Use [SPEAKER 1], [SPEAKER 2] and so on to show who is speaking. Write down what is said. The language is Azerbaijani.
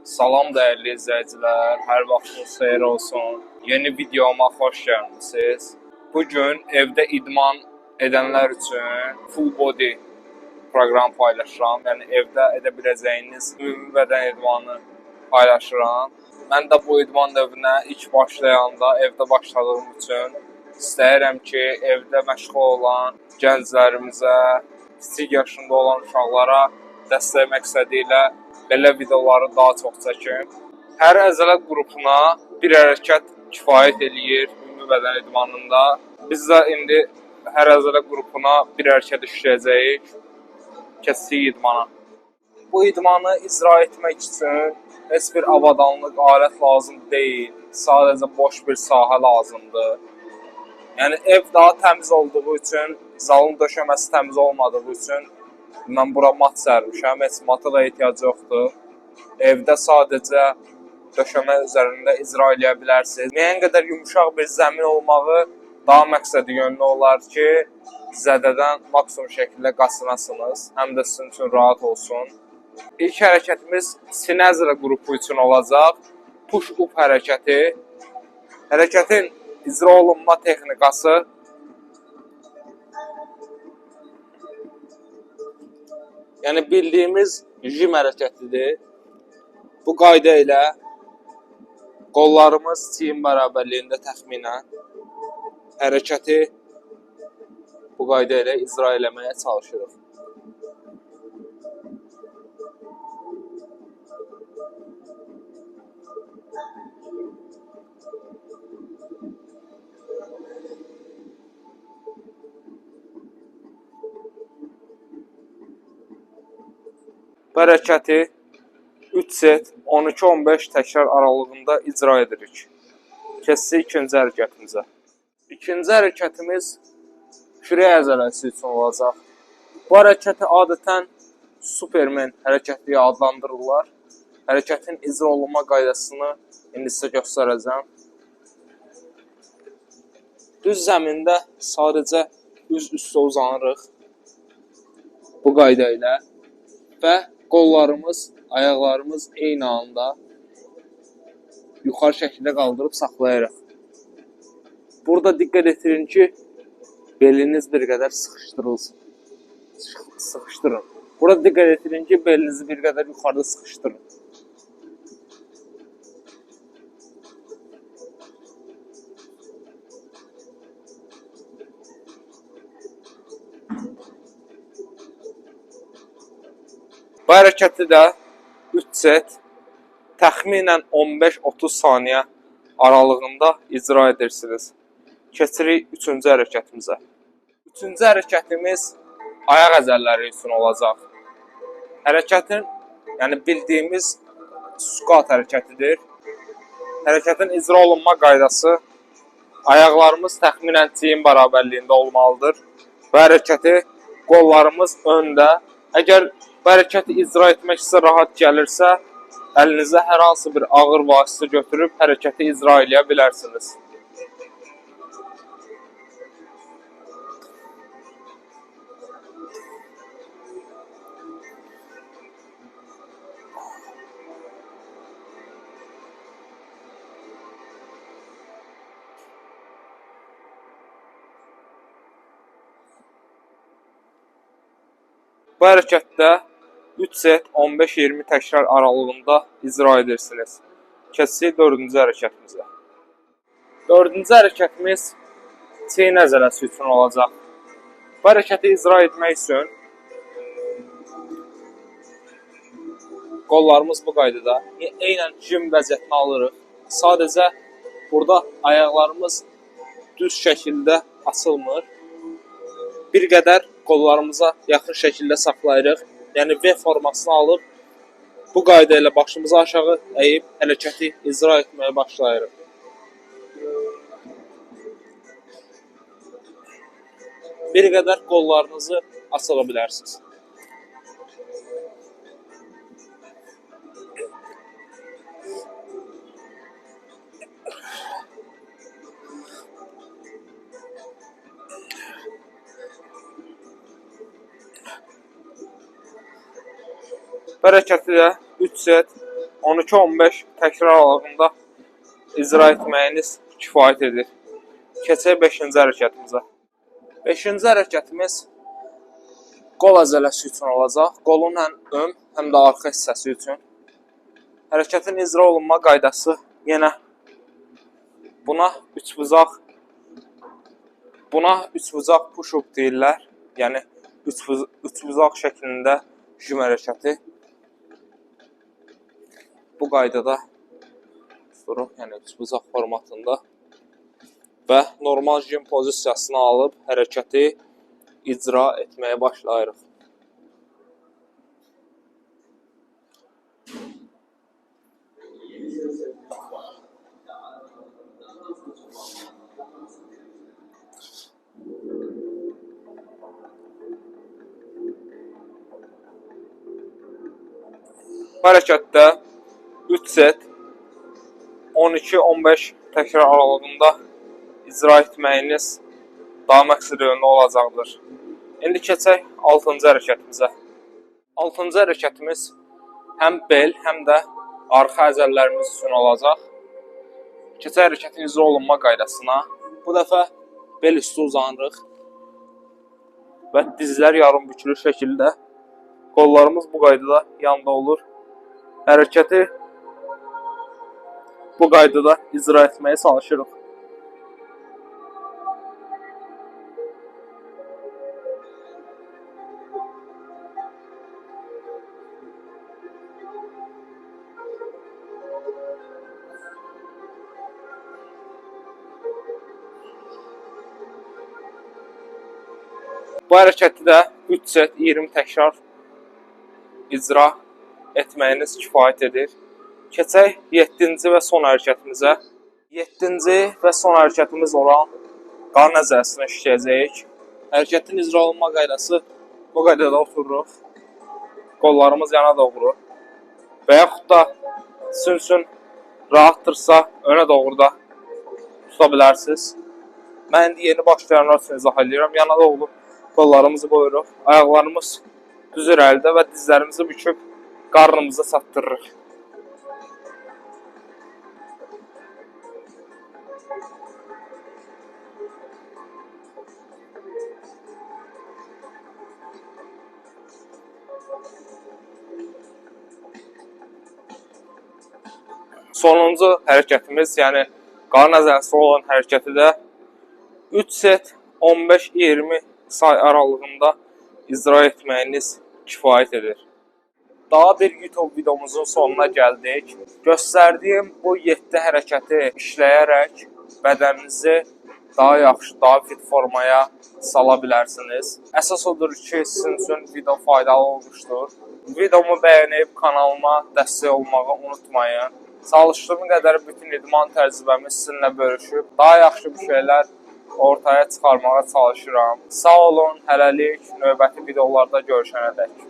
[SPEAKER 1] Salam dəyərli izləyicilər, hər vaxtınız xeyir olsun. Yeni videoma xoş gəlmisiniz. Bugün evdə idman edənlər üçün full body proqram paylaşıram. Yəni evdə edə biləcəyiniz ümumi bədən idmanı paylaşıram. Mən də bu idman növünə ilk başlayanda evdə başladığım üçün istəyirəm ki, evdə məşğul olan gənclərimizə, kiçik yaşında olan uşaqlara dəstək məqsədilə belə videoları daha çox çəkim. Hər əzələ qrupuna bir hərəkət kifayət eləyir ümumi bədən idmanında. Biz də indi hər əzələ qrupuna bir hərəkət işləyəcəyik, kəskin idmana. Bu idmanı icra etmək üçün heç bir avadanlıq, alət lazım deyil. Sadəcə boş bir sahə lazımdır. Yəni ev daha təmiz olduğu üçün, zalın döşəməsi təmiz olmadığı üçün mən bura mat sərmişəm, heç mata da ehtiyac yoxdur. Evdə sadəcə döşəmə üzərində icra edə bilərsiniz. Müəyyən qədər yumuşaq bir zəmin olmağı daha məqsədi yönlü olar ki, zədədən maksimum şəkildə qaçınasınız, həm də sizin üçün rahat olsun. İlk hərəkətimiz sinə əzələ qrupu üçün olacaq. Push-up hərəkəti. Hərəkətin icra olunma texnikası yəni bildiyimiz jim hərəkətidir. Bu qayda ilə qollarımız çiyin bərabərliyində təxminən hərəkəti bu qayda ilə icra eləməyə çalışırıq. Bu hərəkəti 3 set 12-15 təkrar aralığında icra edirik. Keçsək ikinci hərəkətimizə. İkinci hərəkətimiz kürək əzələsi üçün olacaq. Bu hərəkəti adətən Superman hərəkəti adlandırırlar. Hərəkətin icra olunma qaydasını indi sizə göstərəcəm. Düz zəmində sadəcə üst-üstə uzanırıq bu qayda ilə və qollarımız, ayaqlarımız eyni anda yuxarı şəkildə qaldırıb saxlayırıq. Burada diqqət etirin ki, beliniz bir qədər sıxışdırılsın. Sıxışdırın. Burada diqqət etirin ki, belinizi bir qədər yuxarıda sıxışdırın. Bu hərəkəti də 3 set təxminən 15-30 saniyə aralığında icra edirsiniz. Keçirik 3-cü hərəkətimizə. 3-cü hərəkətimiz ayaq əzələləri üçün olacaq. Hərəkətin, yəni bildiyimiz squat hərəkətidir. Hərəkətin icra olunma qaydası ayaqlarımız təxminən çiyin bərabərliyində olmalıdır. Bu hərəkəti qollarımız öndə. Əgər bu hərəkəti icra etmək sizə rahat gəlirsə, əlinizə hər hansı bir ağır vasitə götürüb hərəkəti icra edə bilərsiniz. Bu hərəkətdə 3 set 15-20 təkrar aralığında icra edirsiniz. Keçsək 4-cü hərəkətimizə. 4-cü hərəkətimiz çiyin əzələsi üçün olacaq. Bu hərəkəti icra etmək üçün qollarımız bu qaydada eynən jim vəziyyətini alırıq. Sadəcə burada ayaqlarımız düz şəkildə açılmır. Bir qədər qollarımıza yaxın şəkildə saxlayırıq. Yəni V formasını alıb bu qayda ilə başımızı aşağı əyib hərəkəti icra etməyə başlayırıq. Bir qədər qollarınızı açıla bilərsiniz. Bu hərəkəti də 3 set 12-15 təkrar aralığında icra etməyiniz kifayət edir. Keçək 5-ci hərəkətimizə. 5-ci hərəkətimiz qol əzələsi üçün olacaq. Qolun həm ön, həm də arxa hissəsi üçün. Hərəkətin icra olunma qaydası yenə buna üçbucaq push-up deyirlər. Yəni üçbucaq şəklində jüm hərəkəti. Bu qaydada tuturuq, yəni üçbucaq formatında və normal jüm pozisiyasına alıb hərəkəti icra etməyə başlayırıq. Bu hərəkətdə 3 set 12-15 təkrar aralığında icra etməyiniz daha məqsəd yönlü olacaqdır. İndi keçək 6-cı hərəkətimizə. 6-cı hərəkətimiz həm bel, həm də arxa əzələlərimiz üçün olacaq. Keçək hərəkətin icra olunma qaydasına. Bu dəfə bel üstü uzanırıq və dizlər yarım bükülü şəkildə. Qollarımız bu qaydada yanda olur. Hərəkəti bu qaydada icra etməyə çalışırıq. Bu hərəkəti də 3 set 20 təkrar icra etməyiniz kifayət edir. Keçək 7-ci və son hərəkətimizə. 7-ci və son hərəkətimiz olan qarın əzələsini işləyəcəyik. Hərəkətin icra olunma qaydası bu qaydada otururuq. Qollarımız yana doğru və yaxud da sizin üçün rahatdırsa önə doğru da tuta bilərsiniz. Mən indi yeni başlayanlar üçün izah edirəm. Yana doğru qollarımızı qoyuruq. Ayaqlarımız düz irəlidə və dizlərimizi büküb qarnımıza çatdırırıq. Sonuncu hərəkətimiz, yəni qarın əzələsi olan hərəkəti də 3 set 15-20 say aralığında icra etməyiniz kifayət edir. Daha bir YouTube videomuzun sonuna gəldik. Göstərdiyim bu 7 hərəkəti işləyərək bədəninizi daha yaxşı, daha fit formaya sala bilərsiniz. Əsas odur ki, sizin üçün video faydalı olmuşdur. Videomu bəyənib kanalıma dəstək olmağı unutmayın. Çalışdığım qədər bütün idman təcrübəmi sizinlə bölüşüb daha yaxşı bir şeylər ortaya çıxarmağa çalışıram. Sağ olun, hələlik növbəti videolarda görüşənədək.